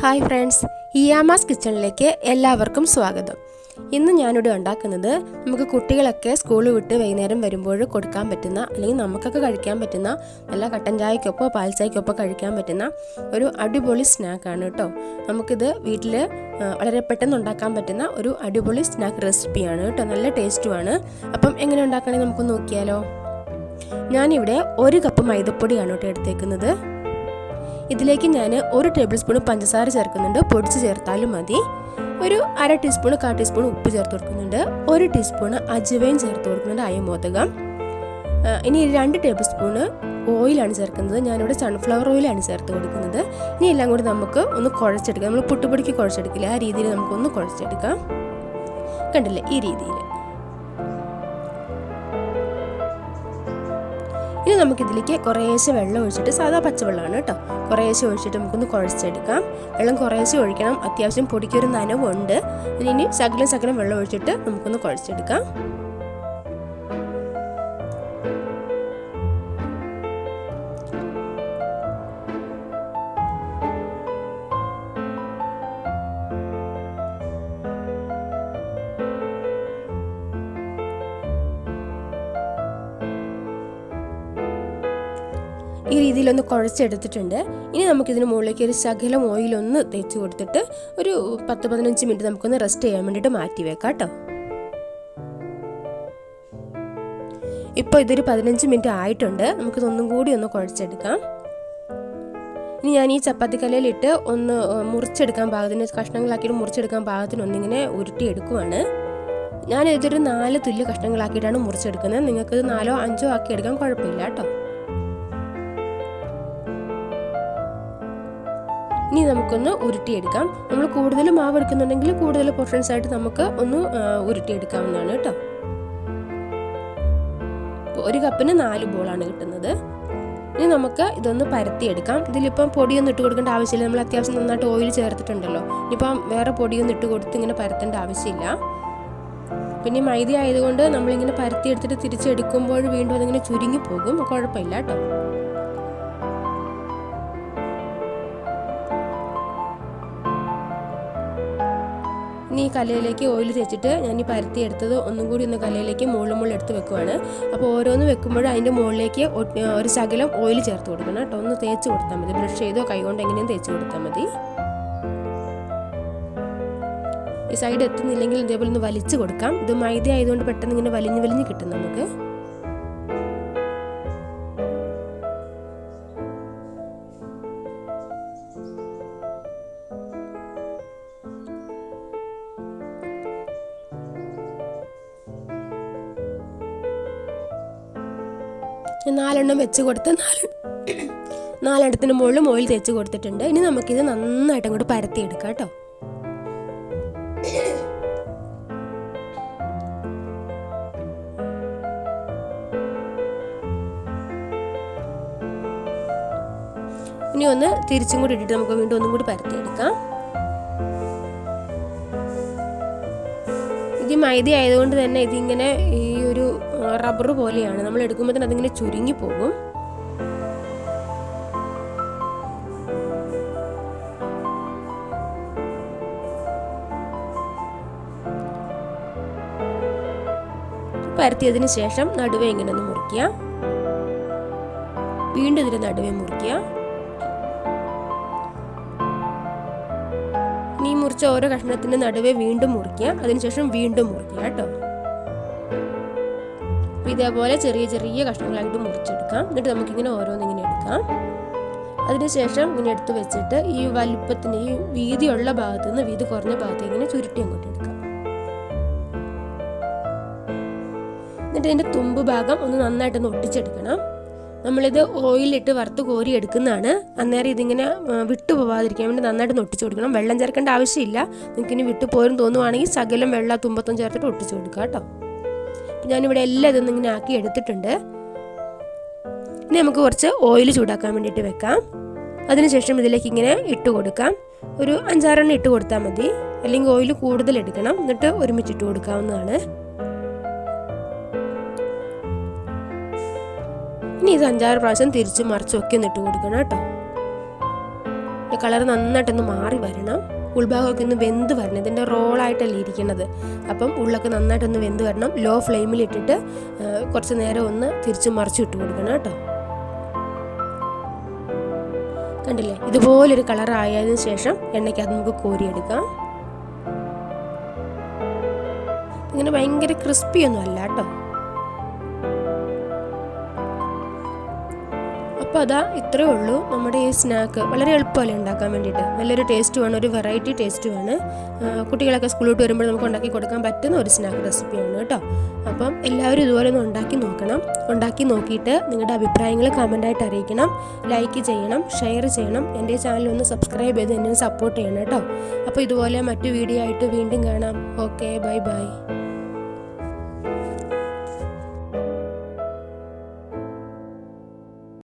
Hi friends, ഇയാമാസ് കിച്ചണിലേക്ക് എല്ലാവർക്കും സ്വാഗതം. ഇന്ന് ഞാനിവിടെ ഉണ്ടാക്കുന്നത് നമുക്ക് കുട്ടികളൊക്കെ സ്കൂൾ വിട്ട് വൈകുന്നേരം വരുമ്പോൾ കൊടുക്കാൻ പറ്റുന്ന, അല്ലെങ്കിൽ നമുക്കൊക്കെ കഴിക്കാൻ പറ്റുന്ന, നല്ല കട്ടൻ ചായക്കൊപ്പോ പാൽ ചായക്കൊപ്പോ കഴിക്കാൻ പറ്റുന്ന ഒരു അടിപൊളി സ്നാക്കാണ് കേട്ടോ. നമുക്കിത് വീട്ടിൽ വളരെ പെട്ടെന്ന് ഉണ്ടാക്കാൻ പറ്റുന്ന ഒരു അടിപൊളി സ്നാക്ക് റെസിപ്പിയാണ് കേട്ടോ. നല്ല ടേസ്റ്റുമാണ്. അപ്പം എങ്ങനെ ഉണ്ടാക്കണമെന്ന് നമുക്ക് നോക്കിയാലോ. ഞാനിവിടെ 1 കപ്പ് മൈദപ്പൊടിയാണ് കേട്ടോ എടുത്തേക്കുന്നത്. ഇതിലേക്ക് ഞാൻ 1 ടേബിൾ സ്പൂൺ പഞ്ചസാര ചേർക്കുന്നുണ്ട്, പൊടിച്ച് ചേർത്താലും മതി. ഒരു 1/2 ടീസ്പൂൺ 1/4 ടീസ്പൂൺ ഉപ്പ് ചേർത്ത് കൊടുക്കുന്നുണ്ട്. 1 ടീസ്പൂൺ അജവൈൻ ചേർത്ത് കൊടുക്കുന്നുണ്ട്, അയമോദകം. ഇനി 2 ടേബിൾ സ്പൂൺ ഓയിലാണ് ചേർക്കുന്നത്. ഞാനിവിടെ സൺഫ്ലവർ ഓയിലാണ് ചേർത്ത് കൊടുക്കുന്നത്. ഇനി എല്ലാം കൂടി നമുക്ക് ഒന്ന് കുഴച്ചെടുക്കാം. നമ്മൾ പുട്ടുപൊടിക്ക് കുഴച്ചെടുക്കില്ല, ആ രീതിയിൽ നമുക്കൊന്ന് കുഴച്ചെടുക്കാം. കണ്ടില്ലേ, ഈ രീതിയിൽ. ഇനി നമുക്കിതിലേക്ക് കുറേശ്ശെ വെള്ളം ഒഴിച്ചിട്ട്, സാധാ പച്ചവെള്ളമാണ് കേട്ടോ, കുറേശ്ശെ ഒഴിച്ചിട്ട് നമുക്കൊന്ന് കുഴച്ചെടുക്കാം. വെള്ളം കുറേശ്ശെ ഒഴിക്കണം, അത്യാവശ്യം പൊടിക്കൊരു നനവുണ്ട്. ഇനി ശകലം വെള്ളം ഒഴിച്ചിട്ട് നമുക്കൊന്ന് കുഴച്ചെടുക്കാം. ഈ രീതിയിലൊന്ന് കുഴച്ചെടുത്തിട്ടുണ്ട്. ഇനി നമുക്കിതിന് മുകളിലേക്ക് ഒരു ശകലം ഓയിലൊന്ന് തേച്ച് കൊടുത്തിട്ട് ഒരു 10-15 മിനിറ്റ് നമുക്കൊന്ന് റെസ്റ്റ് ചെയ്യാൻ വേണ്ടിയിട്ട് മാറ്റി വെക്കാം കേട്ടോ. ഇപ്പോൾ ഇതൊരു 15 മിനിറ്റ് ആയിട്ടുണ്ട്. നമുക്കിതൊന്നും കൂടി ഒന്ന് കുഴച്ചെടുക്കാം. ഇനി ഞാൻ ഈ ചപ്പാത്തിക്കല്ലിലിട്ട് ഒന്ന് മുറിച്ചെടുക്കാൻ പാകത്തിന്, കഷ്ണങ്ങളാക്കിയിട്ട് മുറിച്ചെടുക്കാൻ പാകത്തിന് ഒന്നിങ്ങനെ ഉരുട്ടിയെടുക്കുവാണ്. ഞാൻ ഇതൊരു 4 തുല്യ കഷ്ണങ്ങളാക്കിയിട്ടാണ് മുറിച്ചെടുക്കുന്നത്. നിങ്ങൾക്കിത് 4ഓ 5ഓ ആക്കി എടുക്കാൻ കുഴപ്പമില്ല കേട്ടോ. ഇനി നമുക്കൊന്ന് ഉരുട്ടിയെടുക്കാം. നമ്മൾ കൂടുതൽ മാവ് എടുക്കുന്നുണ്ടെങ്കിൽ കൂടുതൽ പോർഷൻസ് ആയിട്ട് നമുക്ക് ഒന്ന് ഉരുട്ടിയെടുക്കാവുന്നതാണ് കേട്ടോ. 1 കപ്പിന് 4 ബോളാണ് കിട്ടുന്നത്. ഇനി നമുക്ക് ഇതൊന്ന് പരത്തിയെടുക്കാം. ഇതിലിപ്പം പൊടിയൊന്നും ഇട്ട് കൊടുക്കേണ്ട ആവശ്യമില്ല. നമ്മൾ അത്യാവശ്യം നന്നായിട്ട് ഓയിൽ ചേർത്തിട്ടുണ്ടല്ലോ. ഇനിയിപ്പം വേറെ പൊടിയൊന്നും ഇട്ട് കൊടുത്ത് ഇങ്ങനെ പരത്തേണ്ട ആവശ്യമില്ല. പിന്നെ മൈദ ആയതുകൊണ്ട് നമ്മളിങ്ങനെ പരത്തിയെടുത്തിട്ട് തിരിച്ചെടുക്കുമ്പോൾ വീണ്ടും അതിങ്ങനെ ചുരുങ്ങി പോകും, കുഴപ്പമില്ല കേട്ടോ. ഇനി ഈ കലയിലേക്ക് ഓയിൽ തേച്ചിട്ട് ഞാൻ ഈ പരത്തി എടുത്തത് ഒന്നും കൂടി ഒന്ന് കലയിലേക്ക് മുകളിൽ എടുത്ത് വെക്കുവാണ്. അപ്പോൾ ഓരോന്ന് വെക്കുമ്പോഴും അതിൻ്റെ മുകളിലേക്ക് ഒരു ശകലം ഓയിൽ ചേർത്ത് കൊടുക്കണം കേട്ടോ. ഒന്ന് തേച്ച് കൊടുത്താൽ മതി. ബ്രഷ് ചെയ്തോ കൈകൊണ്ട് എങ്ങനെയും തേച്ച് കൊടുത്താൽ മതി. ഈ സൈഡ് എത്തുന്നില്ലെങ്കിൽ ഇതേപോലെ ഒന്ന് വലിച്ചു കൊടുക്കാം. ഇത് മൈദ ആയതുകൊണ്ട് പെട്ടെന്ന് ഇങ്ങനെ വലിഞ്ഞ് കിട്ടും നമുക്ക്. നാലെണ്ണം വെച്ച് കൊടുത്ത് 4 മുകളിലും ഓയിൽ തേച്ച് കൊടുത്തിട്ടുണ്ട്. ഇനി നമുക്കിത് നന്നായിട്ട് അങ്ങോട്ട് പരത്തിയെടുക്കാം കേട്ടോ. ഇനി ഒന്ന് തിരിച്ചും കൂടി ഇട്ടിട്ട് നമുക്ക് വീണ്ടും ഒന്നും കൂടി പരത്തിയെടുക്കാം. ഇത് മൈദ ആയതുകൊണ്ട് തന്നെ ഇതിങ്ങനെ ഈ ഒരു റബ്ബർ പോലെയാണ്. നമ്മൾ എടുക്കുമ്പോൾ തന്നെ അതിങ്ങനെ ചുരുങ്ങി പോകും. പരത്തിയതിന് ശേഷം നടുവേ ഇങ്ങനെ ഒന്ന് മുറിക്കുക. വീണ്ടും ഇതിന്റെ നടുവേ മുറിക്കുക. ഇനി മുറിച്ച ഓരോ കഷ്ണത്തിന്റെ നടുവേ വീണ്ടും മുറിക്കുക. അതിനുശേഷം വീണ്ടും മുറിക്കുക കേട്ടോ. ഇതേപോലെ ചെറിയ കഷ്ണങ്ങളായിട്ട് മുറിച്ചെടുക്കാം. എന്നിട്ട് നമുക്കിങ്ങനെ ഓരോന്നിങ്ങനെ എടുക്കാം. അതിനുശേഷം ഇങ്ങനെ എടുത്ത് വെച്ചിട്ട് ഈ വലുപ്പത്തിന്, ഈ വീതിയുള്ള ഭാഗത്ത് നിന്ന് വീതി കുറഞ്ഞ ഭാഗത്ത് ഇങ്ങനെ ചുരുട്ടി അങ്ങോട്ട് എടുക്കാം. എന്നിട്ട് ഇതിൻ്റെ തുമ്പ് ഭാഗം ഒന്ന് നന്നായിട്ടൊന്ന് ഒട്ടിച്ചെടുക്കണം. നമ്മളിത് ഓയിലിട്ട് വറുത്ത് കോരി എടുക്കുന്നതാണ്. അന്നേരം ഇതിങ്ങനെ വിട്ടു പോവാതിരിക്കാൻ വേണ്ടി നന്നായിട്ട് ഒട്ടിച്ചു കൊടുക്കണം. വെള്ളം ചേർക്കേണ്ട ആവശ്യമില്ല. നിങ്ങൾക്ക് ഇനി വിട്ടു പോരും തോന്നുവാണെങ്കിൽ ശകലം വെള്ളം തുമ്പത്തും ചേർത്തിട്ട് ഒട്ടിച്ചു കൊടുക്കുക കേട്ടോ. ഞാനിവിടെ എല്ലാം ഇതൊന്നും ഇങ്ങനെ ആക്കി എടുത്തിട്ടുണ്ട്. ഇനി നമുക്ക് കുറച്ച് ഓയിൽ ചൂടാക്കാൻ വേണ്ടിയിട്ട് വെക്കാം. അതിനുശേഷം ഇതിലേക്ക് ഇങ്ങനെ ഇട്ട് കൊടുക്കാം. ഒരു 5-6 എണ്ണം ഇട്ട് കൊടുത്താൽ മതി, അല്ലെങ്കിൽ ഓയിൽ കൂടുതൽ എടുക്കണം. എന്നിട്ട് ഒരുമിച്ച് ഇട്ട് കൊടുക്കാവുന്നതാണ്. ഇനി ഇത് 5-6 പ്രാവശ്യം തിരിച്ച് മറിച്ചൊക്കെ ഒന്ന് ഇട്ട് കൊടുക്കണം കേട്ടോ. കളർ നന്നായിട്ടൊന്ന് മാറി വരണം. ഉൾഭാഗമൊക്കെ ഒന്ന് വെന്ത് വരണം. ഇതിൻ്റെ റോളായിട്ടല്ലേ ഇരിക്കുന്നത്. അപ്പം ഉള്ളൊക്കെ നന്നായിട്ടൊന്ന് വെന്ത് വരണം. ലോ ഫ്ലെയിമിൽ ഇട്ടിട്ട് കുറച്ച് നേരം ഒന്ന് തിരിച്ച് മറിച്ച് ഇട്ട് കൊടുക്കണം കേട്ടോ. കണ്ടില്ലേ, ഇതുപോലൊരു കളർ ആയതിനു ശേഷം എണ്ണയ്ക്കകത്ത് നമുക്ക് കോരിയെടുക്കാം. ഇങ്ങനെ ഭയങ്കര ക്രിസ്പി ഒന്നും അല്ല കേട്ടോ. അപ്പോൾ അതാ ഇത്രയേ ഉള്ളൂ നമ്മുടെ ഈ സ്നാക്ക്. വളരെ എളുപ്പമല്ലേ ഉണ്ടാക്കാൻ വേണ്ടിയിട്ട്. നല്ലൊരു ടേസ്റ്റുമാണ്, ഒരു വെറൈറ്റി ടേസ്റ്റുമാണ്. കുട്ടികളൊക്കെ സ്കൂളിലോട്ട് വരുമ്പോൾ നമുക്ക് ഉണ്ടാക്കി കൊടുക്കാൻ പറ്റുന്ന ഒരു സ്നാക്ക് റെസിപ്പിയാണ് കേട്ടോ. അപ്പം എല്ലാവരും ഇതുപോലെ ഒന്ന് ഉണ്ടാക്കി നോക്കണം. ഉണ്ടാക്കി നോക്കിയിട്ട് നിങ്ങളുടെ അഭിപ്രായങ്ങൾ കമൻ്റായിട്ട് അറിയിക്കണം. ലൈക്ക് ചെയ്യണം, ഷെയർ ചെയ്യണം. എൻ്റെ ചാനൽ ഒന്ന് സബ്സ്ക്രൈബ് ചെയ്ത് എന്നെ സപ്പോർട്ട് ചെയ്യണം കേട്ടോ. അപ്പോൾ ഇതുപോലെ മറ്റു വീഡിയോ ആയിട്ട് വീണ്ടും കാണാം. Okay, bye bye.